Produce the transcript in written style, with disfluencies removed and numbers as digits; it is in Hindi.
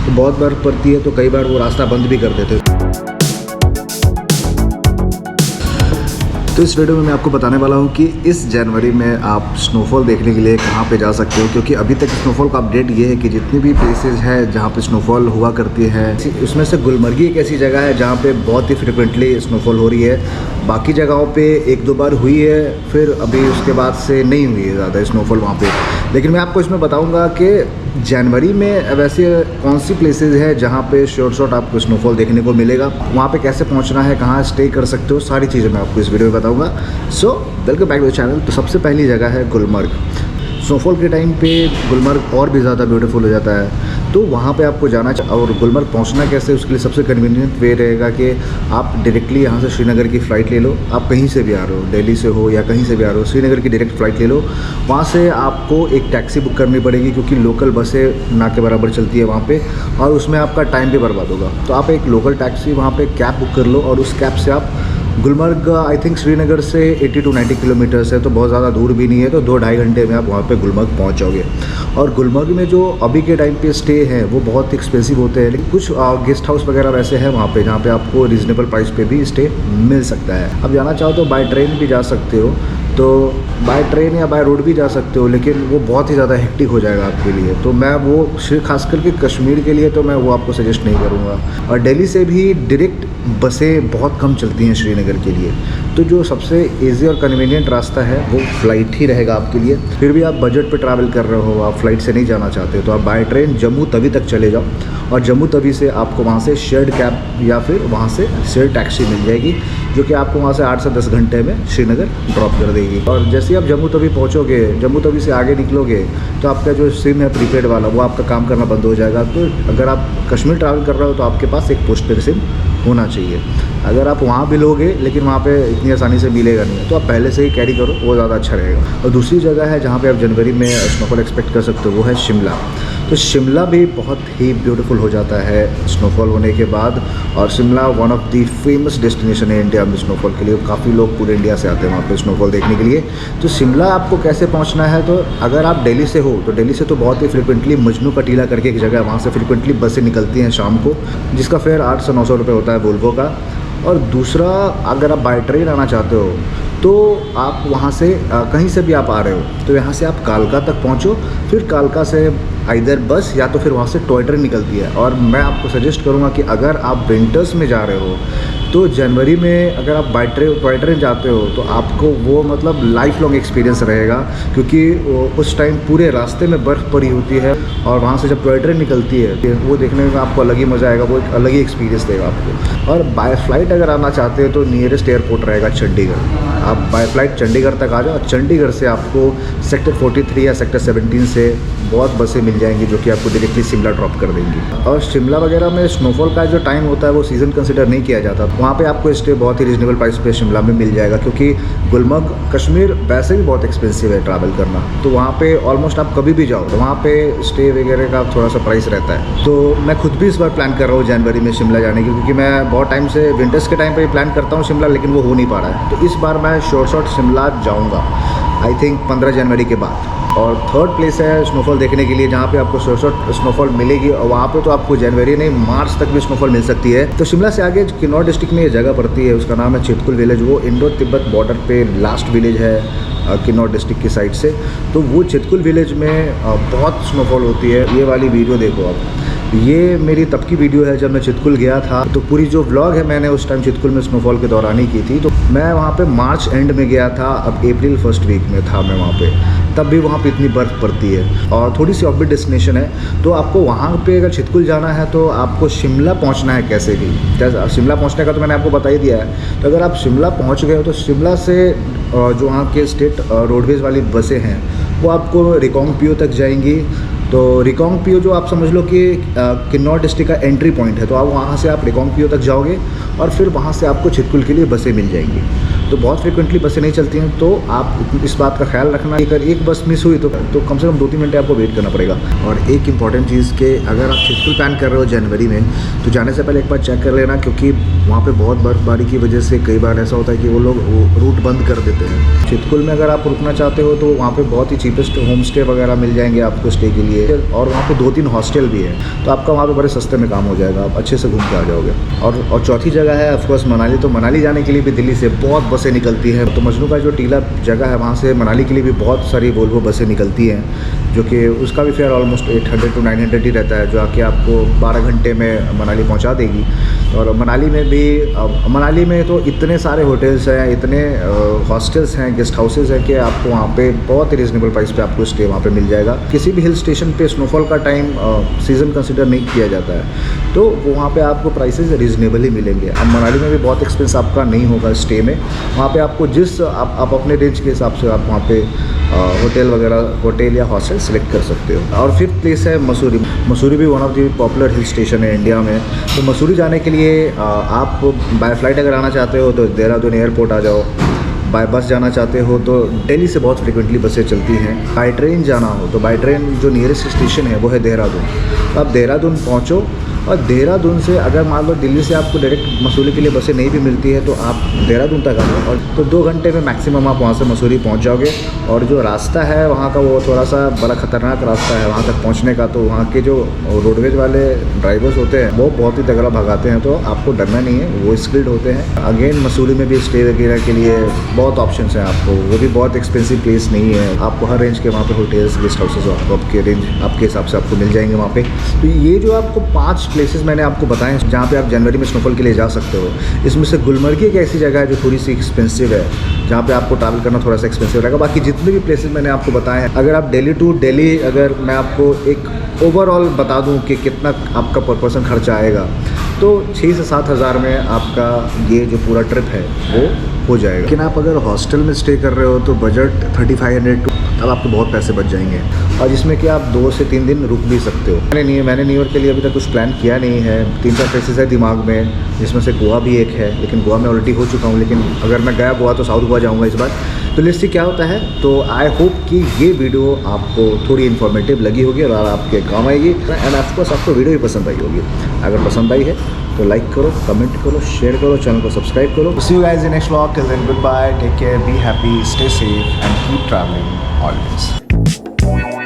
तो बहुत बर्फ़ पड़ती है, तो कई बार वो रास्ता बंद भी कर देते हैं। तो इस वीडियो में मैं आपको बताने वाला हूँ कि इस जनवरी में आप स्नोफॉल देखने के लिए कहाँ पे जा सकते हो, क्योंकि अभी तक स्नोफॉल का अपडेट ये है कि जितनी भी प्लेसेस है जहाँ पे स्नोफॉल हुआ करती है, उसमें से गुलमर्गी एक ऐसी जगह है जहाँ पे बहुत ही फ्रिक्वेंटली स्नोफॉल हो रही है। बाकी जगहों पे एक दो बार हुई है, फिर अभी उसके बाद से नहीं हुई है ज़्यादा स्नोफॉल वहाँ पे। लेकिन मैं आपको इसमें बताऊँगा कि जनवरी में वैसे कौन सी प्लेसेस है जहाँ पे शॉर्ट आपको स्नोफॉल देखने को मिलेगा, वहाँ पे कैसे पहुँचना है, कहाँ स्टे कर सकते हो, सारी चीज़ें मैं आपको इस वीडियो में बताऊँगा। So welcome back to the channel. तो सबसे पहली जगह है गुलमर्ग। स्नोफॉल के टाइम पे गुलमर्ग और भी ज़्यादा ब्यूटीफुल हो जाता है, तो वहाँ पे आपको जाना और गुलमर्ग पहुँचना कैसे, उसके लिए सबसे कन्वीनियंट वे रहेगा कि आप डायरेक्टली यहाँ से श्रीनगर की फ़्लाइट ले लो। आप कहीं से भी आ रहे हो, दिल्ली से हो या कहीं से भी आ रहे हो, श्रीनगर की डायरेक्ट फ़्लाइट ले लो। वहाँ से आपको एक टैक्सी बुक करनी पड़ेगी, क्योंकि लोकल बसें ना के बराबर चलती है वहाँ पे, और उसमें आपका टाइम भी बर्बाद होगा। तो आप एक लोकल टैक्सी वहाँ पे कैब बुक कर लो, और उस कैब से आप गुलमर्ग, आई थिंक श्रीनगर से 80 to 90 किलोमीटर्स है, तो बहुत ज़्यादा दूर भी नहीं है। तो 2-2.5 घंटे में आप वहाँ पे गुलमर्ग पहुँच जाओगे। और गुलमर्ग में जो अभी के टाइम पे स्टे है वो बहुत एक्सपेंसिव होते हैं, लेकिन कुछ गेस्ट हाउस वगैरह वैसे हैं वहाँ पे जहाँ पे आपको रीज़नेबल प्राइस पे भी स्टे मिल सकता है। अब जाना चाहो तो बाय ट्रेन भी जा सकते हो, तो बाय ट्रेन या बाय रोड भी जा सकते हो, लेकिन वो बहुत ही ज़्यादा हेक्टिक हो जाएगा आपके लिए। तो मैं वो खास करके कश्मीर के लिए तो मैं वो आपको सजेस्ट नहीं करूँगा। और दिल्ली से भी डायरेक्ट बसें बहुत कम चलती हैं श्रीनगर के लिए, तो जो सबसे इजी और कन्वीनियंट रास्ता है वो फ़्लाइट ही रहेगा आपके लिए। फिर भी आप बजट पे ट्रैवल कर रहे हो, आप फ़्लाइट से नहीं जाना चाहते, तो आप बाय ट्रेन जम्मू तवी तक चले जाओ, और जम्मू तवी से आपको वहाँ से शेयर्ड कैब या फिर वहाँ से शेयर्ड टैक्सी मिल जाएगी, जो कि आपको वहाँ से 8 से 10 घंटे में श्रीनगर ड्रॉप कर देगी। और जैसे ही आप जम्मू तवी पहुँचोगे, जम्मू तवी से आगे निकलोगे, तो आपका जो सिम है प्रीपेड वाला, वो आपका काम करना बंद हो जाएगा। तो अगर आप कश्मीर ट्रैवल कर रहे हो तो आपके पास एक पोस्ट पेड सिम होना चाहिए। अगर आप वहाँ भी लोगे, लेकिन वहाँ पे इतनी आसानी से मिलेगा नहीं, तो आप पहले से ही कैरी करो, वो ज़्यादा अच्छा रहेगा। और दूसरी जगह है जहाँ पे आप जनवरी में स्नोफॉल एक्सपेक्ट कर सकते हो, वो है शिमला। तो शिमला भी बहुत ही ब्यूटीफुल हो जाता है स्नोफॉल होने के बाद, और Shimla one of the famous destination है इंडिया में स्नोफॉल के लिए। काफ़ी लोग पूरे इंडिया से आते हैं वहाँ पे स्नोफॉल देखने के लिए। तो शिमला आपको कैसे पहुँचना है, तो अगर आप दिल्ली से हो तो दिल्ली से तो बहुत ही फ्रिक्वेंटली मजनू का टीला करके एक जगह है, वहाँ से फ्रिक्वेंटली बसें निकलती हैं शाम को, जिसका फेयर 800 से 900 रुपये होता है वोल्वो का। और दूसरा, अगर आप बाय ट्रेन आना चाहते हो तो आप वहाँ से कहीं से भी आप आ रहे हो तो यहाँ से आप कालका तक पहुँचो, फिर कालका से आइदर बस या तो फिर वहाँ से टॉय ट्रेन निकलती है। और मैं आपको सजेस्ट करूँगा कि अगर आप विंटर्स में जा रहे हो तो जनवरी में अगर आप बाय टॉय ट्रेन जाते हो तो आपको वो मतलब लाइफ लॉन्ग एक्सपीरियंस रहेगा, क्योंकि उस टाइम पूरे रास्ते में बर्फ़ पड़ी होती है, और वहाँ से जब टॉय ट्रेन निकलती है वो देखने में आपको अलग ही मज़ा आएगा, वो एक अलग ही एक्सपीरियंस देगा आपको। और बाय फ्लाइट अगर आना चाहते हो तो नियरेस्ट एयरपोर्ट रहेगा चंडीगढ़। आप बाय फ्लाइट चंडीगढ़ तक आ जाओ, और चंडीगढ़ से आपको सेक्टर 43 या सेक्टर 17 से बहुत बसें मिल जाएंगी, जो कि आपको डायरेक्टली शिमला ड्रॉप कर देंगी। और शिमला वगैरह में स्नोफॉल का जो टाइम होता है वो सीज़न कंसिडर नहीं किया जाता, वहाँ पे आपको स्टे बहुत ही रीजनेबल प्राइस पे शिमला में मिल जाएगा, क्योंकि गुलमर्ग कश्मीर वैसे भी बहुत एक्सपेंसिव है ट्रैवल करना। तो वहाँ पे ऑलमोस्ट आप कभी भी जाओ तो वहाँ पे स्टे वगैरह का थोड़ा सा प्राइस रहता है। तो मैं खुद भी इस बार प्लान कर रहा हूँ जनवरी में शिमला जाने की, क्योंकि मैं बहुत टाइम से विंटर्स के टाइम पर प्लान करता हूँ शिमला, लेकिन वो हो नहीं पा रहा है। तो इस बार मैं शॉर्ट शिमला जाऊँगा, आई थिंक 15 जनवरी के बाद। और थर्ड प्लेस है स्नोफॉल देखने के लिए जहाँ पे आपको शॉर्ट स्नोफॉल मिलेगी, और वहाँ पे तो आपको जनवरी नहीं मार्च तक भी स्नोफॉल मिल सकती है। तो शिमला से आगे किन्नौर डिस्ट्रिक्ट में ये जगह पड़ती है, उसका नाम है चितकुल विलेज। वो इंडो तिब्बत बॉर्डर पे लास्ट विलेज है किन्नौर डिस्ट्रिक्ट की साइड से। तो वो चितकुल विलेज में बहुत स्नोफॉल होती है। ये वाली वीडियो देखो आप, ये मेरी तब की वीडियो है जब मैं चितकुल गया था। तो पूरी जो व्लॉग है मैंने उस टाइम चितकुल में स्नोफॉल के दौरान ही की थी। तो मैं वहाँ पे मार्च एंड में गया था, अब अप्रैल फर्स्ट वीक में था मैं वहाँ पे, तब भी वहाँ पे इतनी बर्फ़ पड़ती है और थोड़ी सी ऑफबिट डेस्टिनेशन है। तो आपको वहाँ पे अगर चितकुल जाना है तो आपको शिमला पहुँचना है कैसे भी। जैसे शिमला पहुँचने का तो मैंने आपको बता ही दिया है। तो अगर आप शिमला पहुँच गए हो तो शिमला से जो वहाँ के स्टेट रोडवेज़ वाली बसें हैं वो आपको रिकांगपिओ तक जाएंगी। तो रिकांगपिओ जो आप समझ लो कि किन्नौर डिस्ट्रिक्ट का एंट्री पॉइंट है, तो आप वहाँ से आप रिकांगपिओ तक जाओगे और फिर वहाँ से आपको चितकुल के लिए बसें मिल जाएंगी। तो बहुत फ्रिक्वेंटली बसें नहीं चलती हैं, तो आप इस बात का ख्याल रखना, अगर एक बस मिस हुई तो कम से कम 2-3 घंटे आपको वेट करना पड़ेगा। और एक इंपॉर्टेंट चीज़ कि अगर आप छितकुल प्लान कर रहे हो जनवरी में, तो जाने से पहले एक बार चेक कर लेना, क्योंकि वहाँ पे बहुत बर्फ़बारी की वजह से कई बार ऐसा होता है कि वो लोग रूट बंद कर देते हैं। छितकुल में अगर आप रुकना चाहते हो तो वहाँ पे बहुत ही चीपेस्ट होम स्टे वगैरह मिल जाएंगे आपको स्टे के लिए, और वहाँ पे 2-3 हॉस्टल भी है, तो आपका वहाँ पे बड़े सस्ते में काम हो जाएगा, आप अच्छे से घूम के आ जाओगे। और चौथी जगह है ऑफकोर्स मनाली। तो मनाली जाने के लिए भी दिल्ली से बहुत बसें निकलती हैं। तो मजनू का जो टीला जगह है, वहाँ से मनाली के लिए भी बहुत सारी वोल्वो बसें निकलती हैं, जो कि उसका भी फेयर ऑलमोस्ट 800 to 900 ही रहता है, जो आके आपको 12 घंटे में मनाली पहुँचा देगी। और मनाली में भी मनाली में तो इतने सारे होटल्स हैं, इतने हॉस्टल्स हैं, गेस्ट हाउसेस हैं कि आपको वहाँ पे बहुत ही रीज़नेबल प्राइस पे आपको स्टे वहाँ पे मिल जाएगा। किसी भी हिल स्टेशन पे स्नोफॉल का टाइम सीज़न कंसिडर नहीं किया जाता है, तो वहाँ पे आपको प्राइसेस रीज़नेबल ही मिलेंगे। अब मनाली में भी बहुत एक्सपेंस आपका नहीं होगा स्टे में, वहाँ पे आपको जिस आप अपने रेंज के हिसाब से आप वहाँ पे होटल या हॉस्टल सेलेक्ट कर सकते हो। और फिफ्थ प्लेस है मसूरी। मसूरी भी one of the popular hill station है इंडिया में। तो मसूरी जाने के लिए आप बाय फ्लाइट अगर आना चाहते हो तो देहरादून एयरपोर्ट आ जाओ, बाय बस जाना चाहते हो तो दिल्ली से बहुत फ्रिक्वेंटली बसें चलती हैं, बाय ट्रेन जाना हो तो बाय ट्रेन जो नियरेस्ट स्टेशन है वो है देहरादून। तो आप देहरादून पहुँचो, और देहरादून से अगर मान लो दिल्ली से आपको डायरेक्ट मसूरी के लिए बसें नहीं भी मिलती है तो आप देहरादून तक आ जाओ, और तो 2 घंटे में मैक्सिमम आप वहाँ से मसूरी पहुँच जाओगे। और जो रास्ता है वहाँ का वो थोड़ा सा बड़ा ख़तरनाक रास्ता है वहाँ तक पहुँचने का, तो वहाँ के जो रोडवेज वाले ड्राइवर्स होते हैं वो बहुत ही तगड़ा भगाते हैं, तो आपको डरना नहीं है, वो स्किल्ड होते हैं। अगेन मसूरी में भी स्टे वगैरह के लिए बहुत ऑप्शन हैं आपको, वो भी बहुत एक्सपेंसिव प्लेस नहीं है, आपको हर रेंज के वहाँ पे होटल्स गेस्ट हाउसेस आपके रेंज आपके हिसाब से आपको मिल जाएंगे वहाँ पे। तो ये जो आपको 5 प्लेसेस मैंने आपको बताएं जहाँ पे आप जनवरी में स्नोफॉल के लिए जा सकते हो, इसमें से गुलमर्ग एक ऐसी जगह है जो थोड़ी सी एक्सपेंसिव है, जहाँ पे आपको ट्रैवल करना थोड़ा सा एक्सपेंसिव रहेगा। बाकी जितने भी प्लेसेस मैंने आपको बताए हैं, अगर आप दिल्ली टू दिल्ली अगर मैं आपको एक ओवरऑल बता दूँ कि कितना आपका पर पर्सन खर्चा आएगा, तो 6 से 7 हज़ार में आपका ये जो पूरा ट्रिप है वो हो जाएगा। लेकिन आप अगर हॉस्टल में स्टे कर रहे हो तो बजट 3500 टू, तब आपको बहुत पैसे बच जाएंगे, और जिसमें कि आप 2 से 3 दिन रुक भी सकते हो। मैंने न्यू ईयर के लिए अभी तक कुछ प्लान किया नहीं है। 3-4 प्लेसेस है दिमाग में, जिसमें से गोवा भी एक है, लेकिन गोवा में ऑलरेडी हो चुका हूँ, लेकिन अगर मैं गया गोवा तो साउथ गोवा जाऊँगा इस बार। तो लिस्ट से क्या होता है, तो आई होप कि ये वीडियो आपको थोड़ी इन्फॉर्मेटिव लगी होगी और आपके काम आएगी, एंड ऑफकोर्स आपको वीडियो भी पसंद आई होगी। अगर पसंद आई है तो लाइक करो, कमेंट करो, शेयर करो, चैनल को सब्सक्राइब करो। See you guys in next vlog. Till then good bye, take care, be happy, stay safe and keep travelling always.